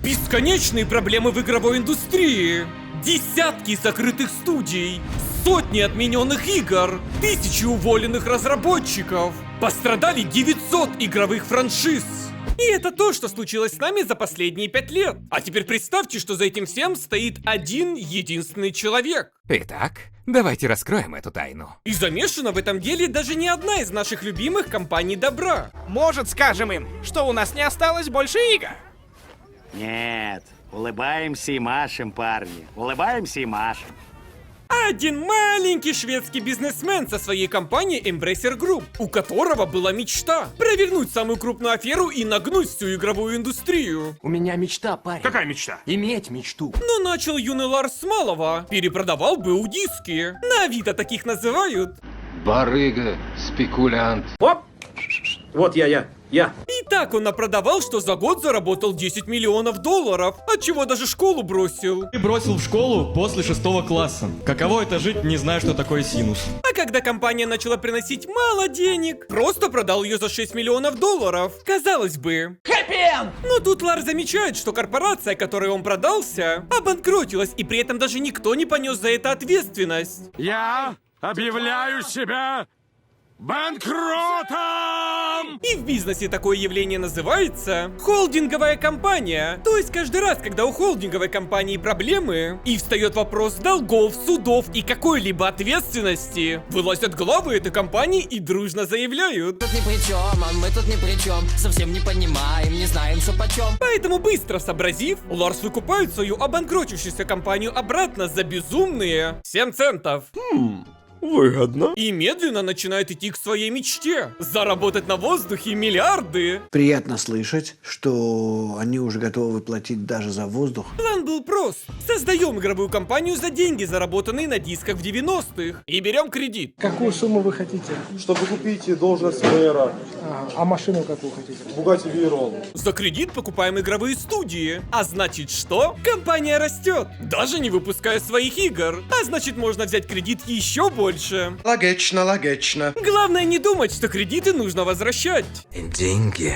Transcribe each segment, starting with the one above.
Бесконечные проблемы в игровой индустрии. Десятки закрытых студий. Сотни отмененных игр. Тысячи уволенных разработчиков. Пострадали 900 игровых франшиз. И это то, что случилось с нами за последние 5 лет. А теперь представьте, что за этим всем стоит один единственный человек. Итак, давайте раскроем эту тайну. И замешана в этом деле даже не одна из наших любимых компаний добра. Может, скажем им, что у нас не осталось больше игр? Нет, улыбаемся и машем, парни. Улыбаемся и машем. Один маленький шведский бизнесмен со своей компанией Embracer Group, у которого была мечта провернуть самую крупную аферу и нагнуть всю игровую индустрию. У меня мечта, парень. Какая мечта? Иметь мечту. Но начал юный Ларс с малого. Перепродавал БУ-диски. На Авито таких называют. Барыга, спекулянт. Оп! Вот я. И так он напродавал, что за год заработал 10 миллионов долларов, отчего даже школу бросил. И бросил в школу после 6 класса. Каково это жить, не зная, что такое синус? А когда компания начала приносить мало денег, просто продал ее за 6 миллионов долларов. Казалось бы. Но тут Ларс замечает, что корпорация, которой он продался, обанкротилась, и при этом даже никто не понес за это ответственность. Я объявляю себя банкротом! И в бизнесе такое явление называется холдинговая компания. То есть каждый раз, когда у холдинговой компании проблемы, и встает вопрос долгов, судов и какой-либо ответственности, вылазят главы этой компании и дружно заявляют. Тут ни при чем, а мы тут ни при чем. Совсем не понимаем, не знаем, что почем. Поэтому, быстро сообразив, Ларс выкупает свою обанкротившуюся компанию обратно за безумные 7 центов. Выгодно. И медленно начинает идти к своей мечте. Заработать на воздухе миллиарды. Приятно слышать, что они уже готовы платить даже за воздух. План был прост. Создаем игровую компанию за деньги, заработанные на дисках в 90-х. И берем кредит. Какую сумму вы хотите? Чтобы купить должность мэра. А машину какую хотите? Bugatti Veyron. За кредит покупаем игровые студии. А значит что? Компания растет. Даже не выпуская своих игр. А значит можно взять кредит еще больше. Логично. Главное не думать, что кредиты нужно возвращать. Деньги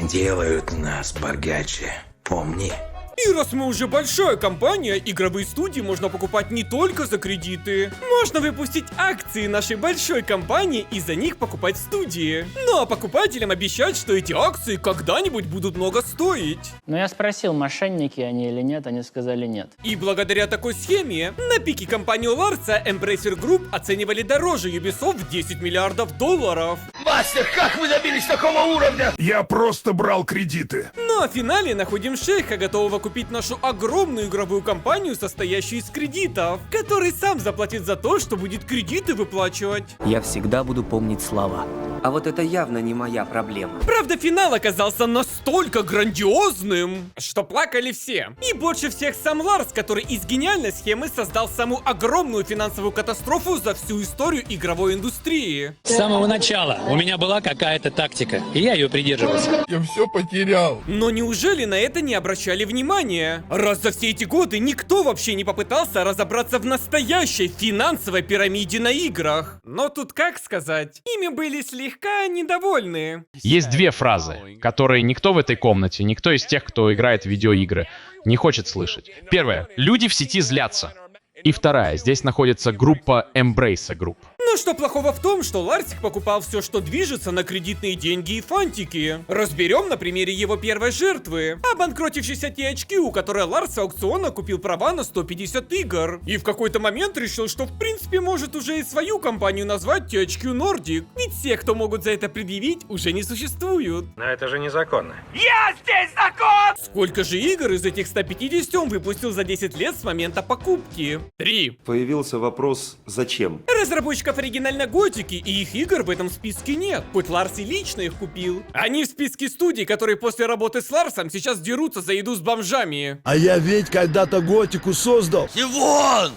делают нас богаче. Помни. И раз мы уже большая компания, игровые студии можно покупать не только за кредиты. Можно выпустить акции нашей большой компании и за них покупать студии. Ну а покупателям обещать, что эти акции когда-нибудь будут много стоить. Но я спросил, мошенники они или нет, они сказали нет. И благодаря такой схеме, на пике компанию Ларса Embracer Group оценивали дороже Ubisoft в 10 миллиардов долларов. Мастер, как вы добились такого уровня? Я просто брал кредиты. Ну а в финале находим шейха, готового купить нашу огромную игровую компанию, состоящую из кредитов, который сам заплатит за то, что будет кредиты выплачивать. Я всегда буду помнить слова. А вот это явно не моя проблема. Правда, финал оказался настолько грандиозным, что плакали все. И больше всех сам Ларс, который из гениальной схемы создал самую огромную финансовую катастрофу за всю историю игровой индустрии. С самого начала у меня была какая-то тактика, и я ее придерживался. Я все потерял. Но неужели на это не обращали внимания? Раз за все эти годы никто вообще не попытался разобраться в настоящей финансовой пирамиде на играх. Но тут как сказать, ими были слегка недовольны. Есть две фразы, которые никто в этой комнате, никто из тех, кто играет в видеоигры, не хочет слышать. Первое. Люди в сети злятся. И вторая. Здесь находится группа Embracer Group. Ну что плохого в том, что Ларсик покупал все, что движется на кредитные деньги и фантики? Разберем на примере его первой жертвы. Обанкротившейся THQ, у которой Ларс с аукциона купил права на 150 игр. И в какой-то момент решил, что в принципе может уже и свою компанию назвать THQ Nordic. Ведь все, кто могут за это предъявить, уже не существуют. Но это же незаконно. Я здесь закон! Сколько же игр из этих 150 он выпустил за 10 лет с момента покупки? 3. Появился вопрос «Зачем?». Разработчиков оригинальной Готики и их игр в этом списке нет. Хоть Ларс и лично их купил. Они в списке студий, которые после работы с Ларсом сейчас дерутся за еду с бомжами. А я ведь когда-то Готику создал. Сивон!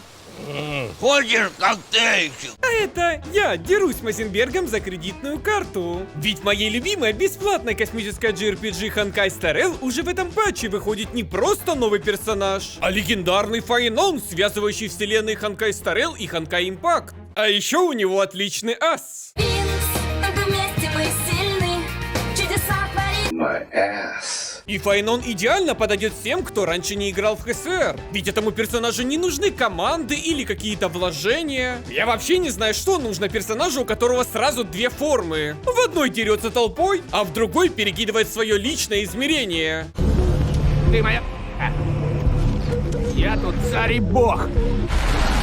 Хочешь коктейльчик? А это я дерусь с Мазенбергом за кредитную карту. Ведь моей любимой бесплатной космической JRPG Honkai Star Rail уже в этом патче выходит не просто новый персонаж, а легендарный Файнон, связывающий вселенные Honkai Star Rail и Honkai Impact. А еще у него отличный ас. Вместе мы сильны, чудеса творим. My ass. И Файнон идеально подойдет всем, кто раньше не играл в ХСР. Ведь этому персонажу не нужны команды или какие-то вложения. Я вообще не знаю, что нужно персонажу, у которого сразу две формы. В одной дерется толпой, а в другой перекидывает свое личное измерение. Ты моя... Я тут царь и бог.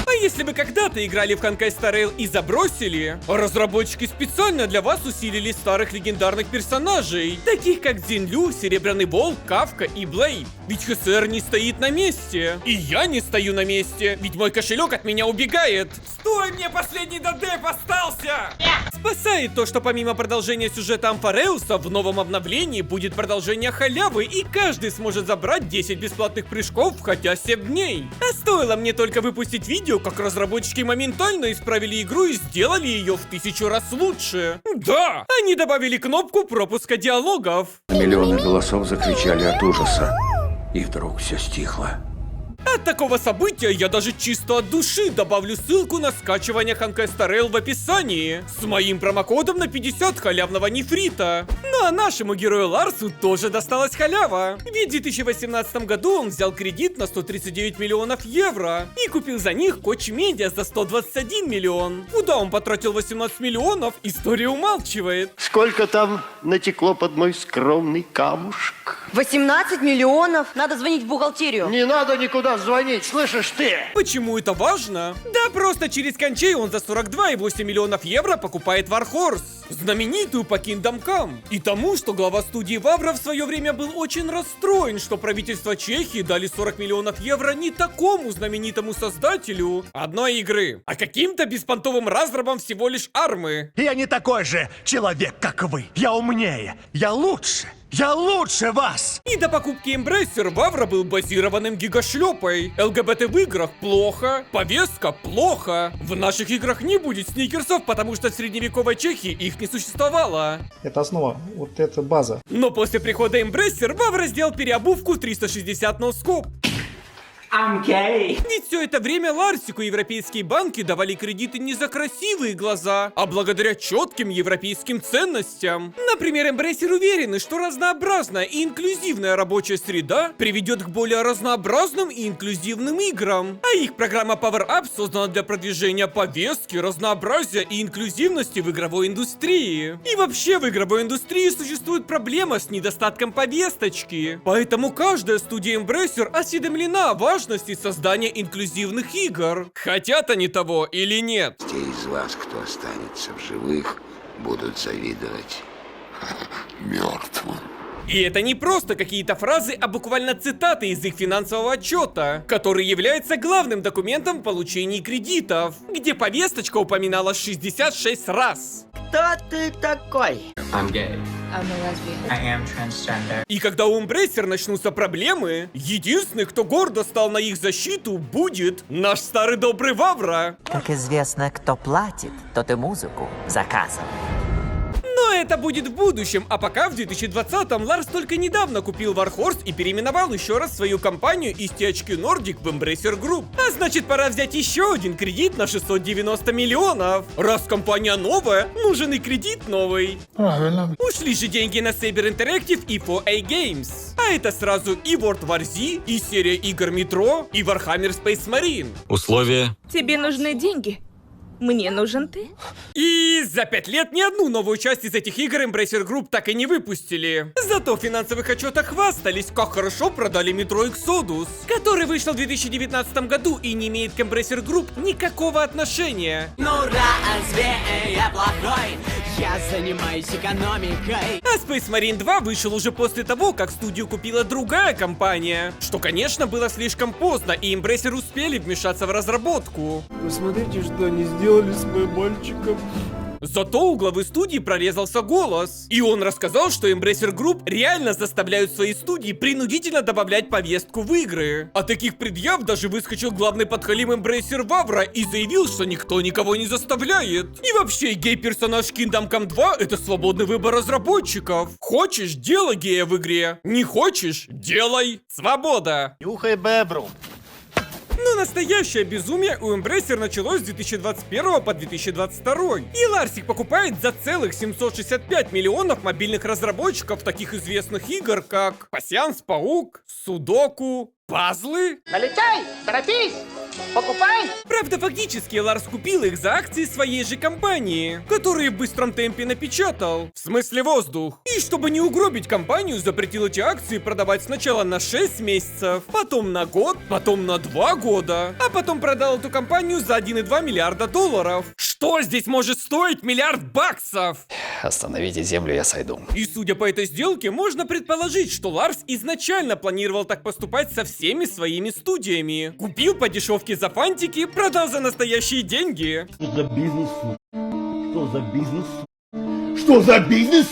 А если вы когда-то играли в Honkai Star Rail и забросили, разработчики специально для вас усилили старых легендарных персонажей, таких как Зинлю, Серебряный Волк, Кафка и Блейд. Ведь ХСР не стоит на месте. И я не стою на месте, ведь мой кошелек от меня убегает. Стой, мне последний додеп остался! Спасает то, что помимо продолжения сюжета Амфареуса, в новом обновлении будет продолжение халявы, и каждый сможет забрать 10 бесплатных прыжков, хотя 7 дней. А стоило мне только выпустить видео, как разработчики моментально исправили игру и сделали ее в 1000 раз лучше. Да, они добавили кнопку пропуска диалогов. Миллионы голосов закричали от ужаса. И вдруг все стихло. От такого события я даже чисто от души добавлю ссылку на скачивание Honkai Star Rail в описании. С моим промокодом на 50 халявного нефрита. Ну а нашему герою Ларсу тоже досталась халява. Ведь в 2018 году он взял кредит на 139 миллионов евро и купил за них Koch Media за 121 миллион. Куда он потратил 18 миллионов, история умалчивает. Сколько там натекло под мой скромный камушек? 18 миллионов? Надо звонить в бухгалтерию. Не надо никуда звонить, слышишь ты? Почему это важно? Да просто через кончей он за 42,8 миллионов евро покупает Warhorse, знаменитую по Kingdom Come. И тому, что глава студии Вавра в свое время был очень расстроен, что правительство Чехии дали 40 миллионов евро не такому знаменитому создателю одной игры, а каким-то беспонтовым разрабам всего лишь армы. Я не такой же человек, как вы. Я умнее, я лучше. Я лучше вас! И до покупки Embracer Вавра был базированным гигашлепой. ЛГБТ в играх плохо, повестка плохо. В наших играх не будет сникерсов, потому что в средневековой Чехии их не существовало. Это основа, вот это база. Но после прихода Embracer Вавра сделал переобувку 360 носкоп. Ведь все это время Ларсику европейские банки давали кредиты не за красивые глаза, а благодаря четким европейским ценностям. Например, Embracer уверены, что разнообразная и инклюзивная рабочая среда приведет к более разнообразным и инклюзивным играм. А их программа Power Up создана для продвижения повестки, разнообразия и инклюзивности в игровой индустрии. И вообще в игровой индустрии существует проблема с недостатком повесточки. Поэтому каждая студия Embracer осведомлена о важности создания инклюзивных игр. Хотят они того или нет? Те из вас, кто останется в живых, будут завидовать мертвым. И это не просто какие-то фразы, а буквально цитаты из их финансового отчета, который является главным документом в получении кредитов, где повесточка упоминалась 66 раз. Кто ты такой? I'm gay. I'm a lesbian. I am transgender. И когда у Embracer начнутся проблемы, единственный, кто гордо стал на их защиту, будет наш старый добрый Вавра. Как известно, кто платит, тот и музыку заказывает. Но это будет в будущем, а пока в 2020-м Ларс только недавно купил Warhorse и переименовал еще раз свою компанию из THQ Nordic в Embracer Group. А значит, пора взять еще один кредит на 690 миллионов. Раз компания новая, нужен и кредит новый. Правильно. Ушли же деньги на Saber Interactive и 4A Games. А это сразу и World War Z, и серия игр Metro, и Warhammer Space Marine. Условия. Тебе нужны деньги? Мне нужен ты. И за 5 лет ни одну новую часть из этих игр Embracer Group так и не выпустили. Зато в финансовых отчетах хвастались, как хорошо продали Metro Exodus, который вышел в 2019 году и не имеет к Embracer Group никакого отношения. Ну разве я плохой? Я занимаюсь экономикой. А Space Marine 2 вышел уже после того, как студию купила другая компания. Что, конечно, было слишком поздно, и Embracer успели вмешаться в разработку. Посмотрите, что они сделали с моим мальчиком. Зато у главы студии прорезался голос. И он рассказал, что Embracer Group реально заставляют свои студии принудительно добавлять повестку в игры. А таких предъяв даже выскочил главный подхалим Embracer Вавра и заявил, что никто никого не заставляет. И вообще, гей-персонаж Kingdom Come 2 это свободный выбор разработчиков. Хочешь, делай гея в игре. Не хочешь, делай. Свобода. Нюхай бебру. Но настоящее безумие у Embracer началось с 2021 по 2022. И Ларсик покупает за целых 765 миллионов мобильных разработчиков таких известных игр, как Пасьянс Паук, Судоку, Пазлы. Налетай, торопись, покупай. Правда, фактически Ларс купил их за акции своей же компании, которые в быстром темпе напечатал. В смысле воздух. И чтобы не угробить компанию, запретил эти акции продавать сначала на 6 месяцев, потом на год, потом на 2 года, а потом продал эту компанию за 1,2 миллиарда долларов. Что здесь может стоить $1 миллиард? Остановите землю, я сойду. И судя по этой сделке, можно предположить, что Ларс изначально планировал так поступать со всеми своими студиями. Купил по дешевке за фантики, продал за настоящие деньги. Что за бизнес? Что за бизнес? Что за бизнес?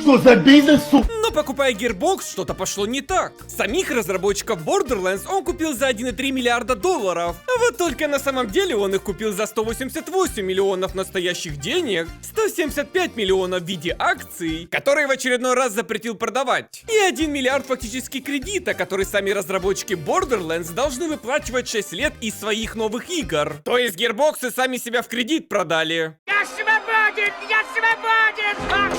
Что за бизнес? Но покупая Gearbox, что-то пошло не так. Самих разработчиков Borderlands он купил за 1,3 миллиарда долларов. А вот только на самом деле он их купил за 188 миллионов настоящих денег, 175 миллионов в виде акций, которые в очередной раз запретил продавать, и 1 миллиард фактически кредита, который сами разработчики Borderlands должны выплачивать 6 лет из своих новых игр. То есть Gearbox сами себя в кредит продали. Я свободен! Я свободен!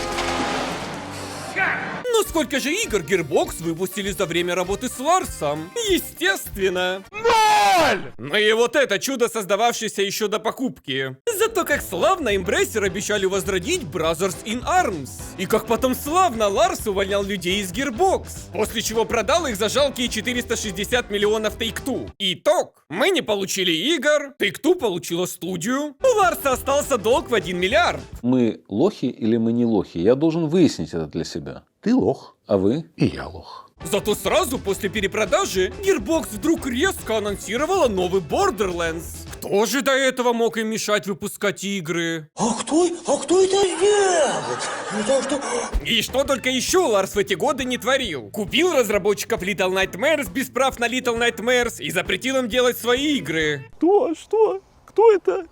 Но сколько же игр Gearbox выпустили за время работы с Ларсом? Естественно. 0! Ну и вот это чудо, создававшееся еще до покупки. Зато как славно Embracer обещали возродить Brothers in Arms. И как потом славно Ларс увольнял людей из Gearbox. После чего продал их за жалкие 460 миллионов Take-Two. Итог. Мы не получили игр, Take-Two получила студию. У Ларса остался долг в 1 миллиард. Мы лохи или мы не лохи? Я должен выяснить это для себя. Ты лох, а вы? И я лох. Зато сразу после перепродажи Gearbox вдруг резко анонсировала новый Borderlands. Кто же до этого мог им мешать выпускать игры? А кто это сделал? И что только еще Ларс в эти годы не творил. Купил разработчиков Little Nightmares без прав на Little Nightmares и запретил им делать свои игры. Что? Кто это?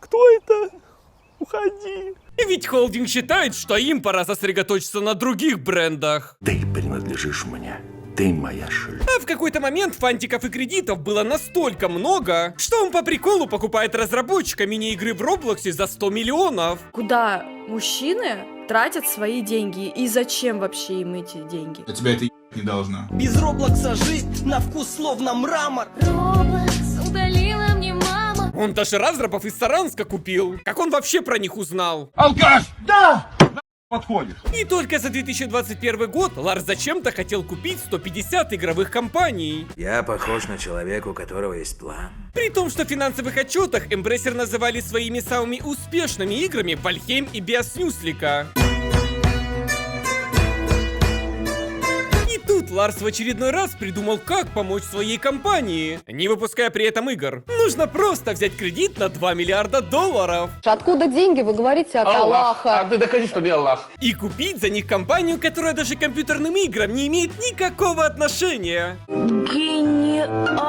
Уходи. Ведь холдинг считает, что им пора сосредоточиться на других брендах. Ты принадлежишь мне. Ты моя шель. А в какой-то момент фантиков и кредитов было настолько много, что он по приколу покупает разработчика мини-игры в Роблоксе за 100 миллионов. Куда мужчины тратят свои деньги и зачем вообще им эти деньги? А тебя это не должно. Без Роблокса жизнь на вкус словно мрамор. Роблокс удалила мне мама. Он даже разрабов из Саранска купил. Как он вообще про них узнал? Алкаш! Да! Подходишь. И только за 2021 год Ларс зачем-то хотел купить 150 игровых компаний. Я похож на человека, у которого есть план. При том, что в финансовых отчетах Embracer называли своими самыми успешными играми Valheim и Биоснюслика. И тут Ларс в очередной раз придумал, как помочь своей компании, не выпуская при этом игр. Нужно просто взять кредит на 2 миллиарда долларов. Откуда деньги? Вы говорите от Аллаха. А ты докажи, что не Аллах. И купить за них компанию, которая даже к компьютерным играм не имеет никакого отношения. Гениально.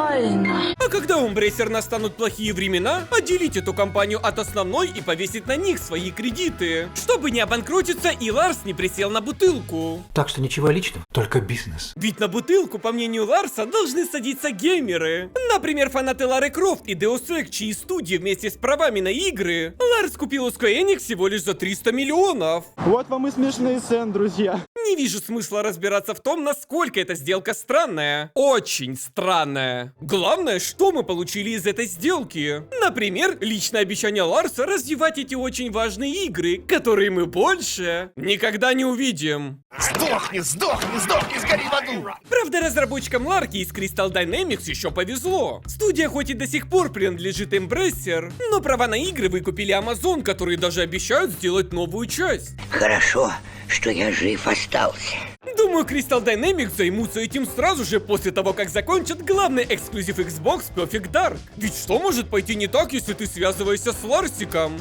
А когда у Embracer настанут плохие времена, отделить эту компанию от основной и повесить на них свои кредиты, чтобы не обанкротиться и Ларс не присел на бутылку. Так что ничего личного, только бизнес. Ведь на бутылку, по мнению Ларса, должны садиться геймеры. Например, фанаты Лары Крофт и Deus Ex, чьи студии вместе с правами на игры Ларс купил у Square Enix всего лишь за 300 миллионов. Вот вам и смешные сцены, друзья. Не вижу смысла разбираться в том, насколько эта сделка странная. Очень странная. Главное, что мы получили из этой сделки. Например, личное обещание Ларса развивать эти очень важные игры, которые мы больше никогда не увидим. Сдохни, сгори в аду! Правда, разработчикам Ларки из Crystal Dynamics еще повезло. Студия хоть и до сих пор принадлежит Embracer, но права на игры выкупили Amazon, которые даже обещают сделать новую часть. Хорошо, что я жив остался. Думаю, Crystal Dynamics займутся этим сразу же после того, как закончат главный эксклюзив Xbox Perfect Dark. Ведь что может пойти не так, если ты связываешься с Ларсиком?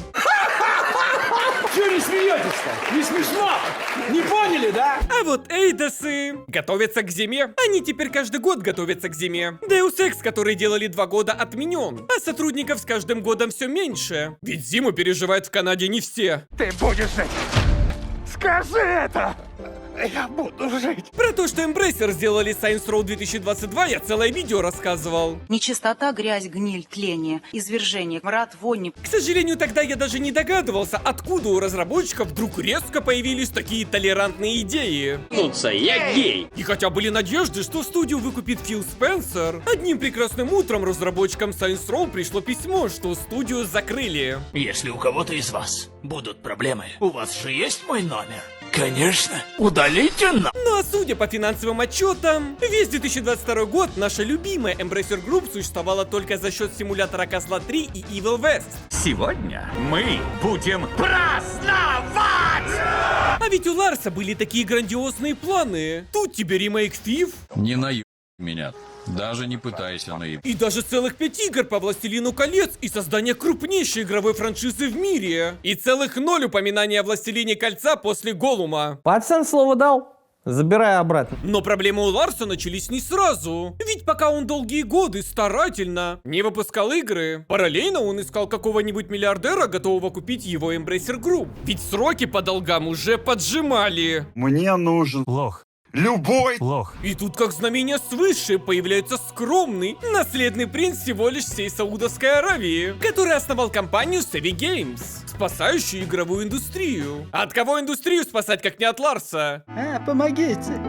Чего не смеетесь-то? Не смешно? Не поняли, да? А вот Эйдосы готовятся к зиме. Они теперь каждый год готовятся к зиме. Deus Ex, который делали 2 года, отменен. А сотрудников с каждым годом все меньше. Ведь зиму переживают в Канаде не все. Ты будешь жить. Скажи это! Я буду жить. Про то, что Embracer сделали Saints Row 2022, я целое видео рассказывал. Нечистота, грязь, гниль, тление, извержение, мрад, вони. К сожалению, тогда я даже не догадывался, откуда у разработчиков вдруг резко появились такие толерантные идеи. Я гей. И хотя были надежды, что студию выкупит Фил Спенсер, одним прекрасным утром разработчикам Saints Row пришло письмо, что студию закрыли. Если у кого-то из вас будут проблемы, у вас же есть мой номер? Конечно, удалите на... Ну а судя по финансовым отчетам, весь 2022 год наша любимая Embracer Group существовала только за счет симулятора Козла 3 и Evil West. Сегодня мы будем праздновать! А ведь у Ларса были такие грандиозные планы. Тут тебе ремейк FIF. Не наеб меня. Даже не пытайся наеб. И даже целых 5 игр по Властелину колец и создание крупнейшей игровой франшизы в мире. И целых 0 упоминаний о Властелине кольца после Голума. Пацан слово дал. Забирай обратно. Но проблемы у Ларса начались не сразу. Ведь пока он долгие годы старательно не выпускал игры, параллельно он искал какого-нибудь миллиардера, готового купить его Embracer Group. Ведь сроки по долгам уже поджимали. Мне нужен Лох. любой Лох. И тут, как знамение свыше, появляется скромный, наследный принц всего лишь всей Саудовской Аравии, который основал компанию Savvy Games, спасающую игровую индустрию. А от кого индустрию спасать, как не от Ларса? Помогите.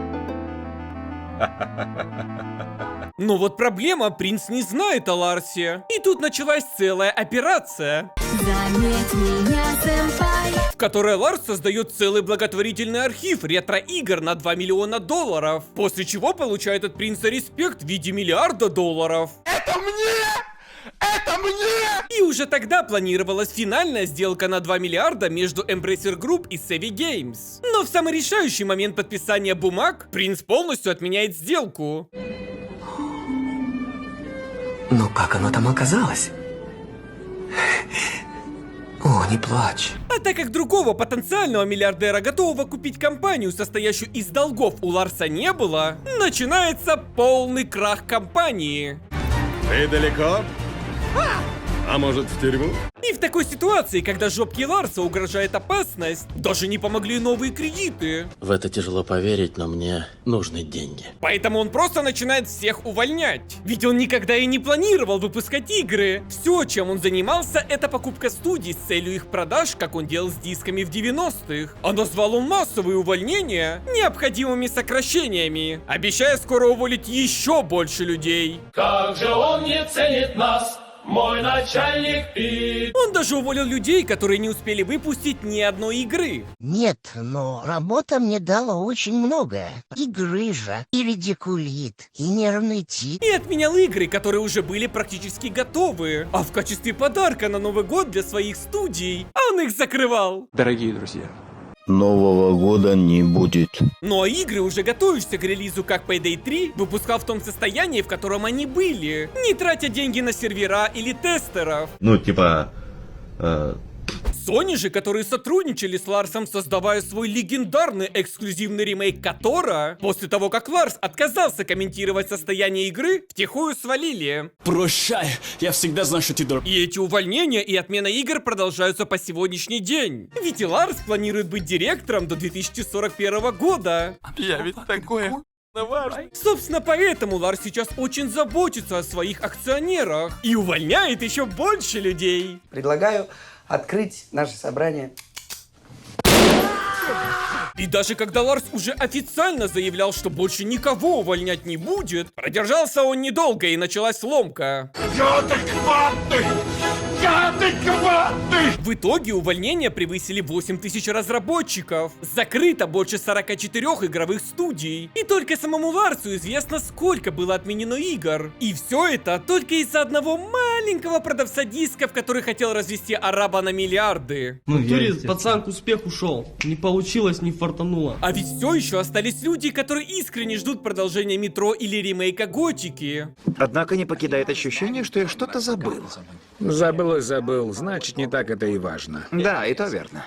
Но вот проблема, принц не знает о Ларсе. И тут началась целая операция, Заметь меня, сэмпай. в которой Ларс создает целый благотворительный архив ретро-игр на $2 миллиона, после чего получает от принца респект в виде $1 миллиард. Это мне! Это мне! И уже тогда планировалась финальная сделка на $2 миллиарда между Embracer Group и Savvy Games. Но в самый решающий момент подписания бумаг принц полностью отменяет сделку. Ну как оно там оказалось? О, не плачь. А так как другого потенциального миллиардера, готового купить компанию, состоящую из долгов, у Ларса не было, начинается полный крах компании. Ты далеко? А может, в тюрьму? И в такой ситуации, когда жопке Ларса угрожает опасность, даже не помогли новые кредиты. В это тяжело поверить, но мне нужны деньги. Поэтому он просто начинает всех увольнять. Ведь он никогда и не планировал выпускать игры. Все, чем он занимался, это покупка студий с целью их продаж, как он делал с дисками в 90-х. А назвал он массовые увольнения необходимыми сокращениями, обещая скоро уволить еще больше людей. Как же он не ценит нас, мой начальник Пит. Он даже уволил людей, которые не успели выпустить ни одной игры. Нет, но работа мне дала очень многое. И грыжа, и редикулит, и нервный тик. И отменял игры, которые уже были практически готовы. А в качестве подарка на Новый год для своих студий он их закрывал. Дорогие друзья, Нового года не будет. Ну а игры, уже готовящиеся к релизу, как Payday 3, выпускал в том состоянии, в котором они были, не тратя деньги на сервера или тестеров. Ну, типа... Sony же, которые сотрудничали с Ларсом, создавая свой легендарный эксклюзивный ремейк Котора, после того, как Ларс отказался комментировать состояние игры, втихую свалили. Прощай, я всегда знал, что ты дурак. И эти увольнения и отмена игр продолжаются по сегодняшний день. Ведь и Ларс планирует быть директором до 2041 года. Я ведь такое... Собственно, поэтому Ларс сейчас очень заботится о своих акционерах и увольняет еще больше людей. Предлагаю открыть наше собрание. И даже когда Ларс уже официально заявлял, что больше никого увольнять не будет, продержался он недолго и началась ломка. Я адекватный! Я адекватный! В итоге увольнения превысили 8000 разработчиков. Закрыто больше 44 игровых студий. И только самому Ларсу известно, сколько было отменено игр. И все это только из-за одного маленького продавца дисков, который хотел развести араба на миллиарды. Пацан к успеху шел. Не получилось, не фартануло. А ведь все еще остались люди, которые искренне ждут продолжения Метро или ремейка Готики. Однако не покидает ощущение, что я что-то забыл. Забыл и забыл, значит, не так это и важно. Да, и то верно.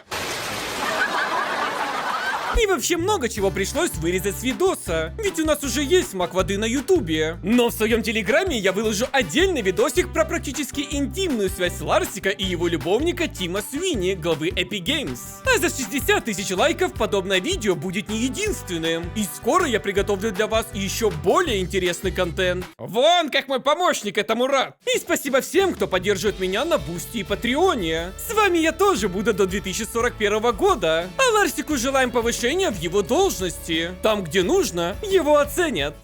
И вообще много чего пришлось вырезать с видоса. Ведь у нас уже есть маг воды на ютубе. Но в своем телеграме я выложу отдельный видосик про практически интимную связь Ларсика и его любовника Тима Свини, главы Epic Games. А за 60 тысяч лайков подобное видео будет не единственным. И скоро я приготовлю для вас еще более интересный контент. Вон как мой помощник этому рад. И спасибо всем, кто поддерживает меня на Бусти и Патреоне. С вами я тоже буду до 2041 года. А Ларсику желаем повышения в его должности. Там, где нужно, его оценят.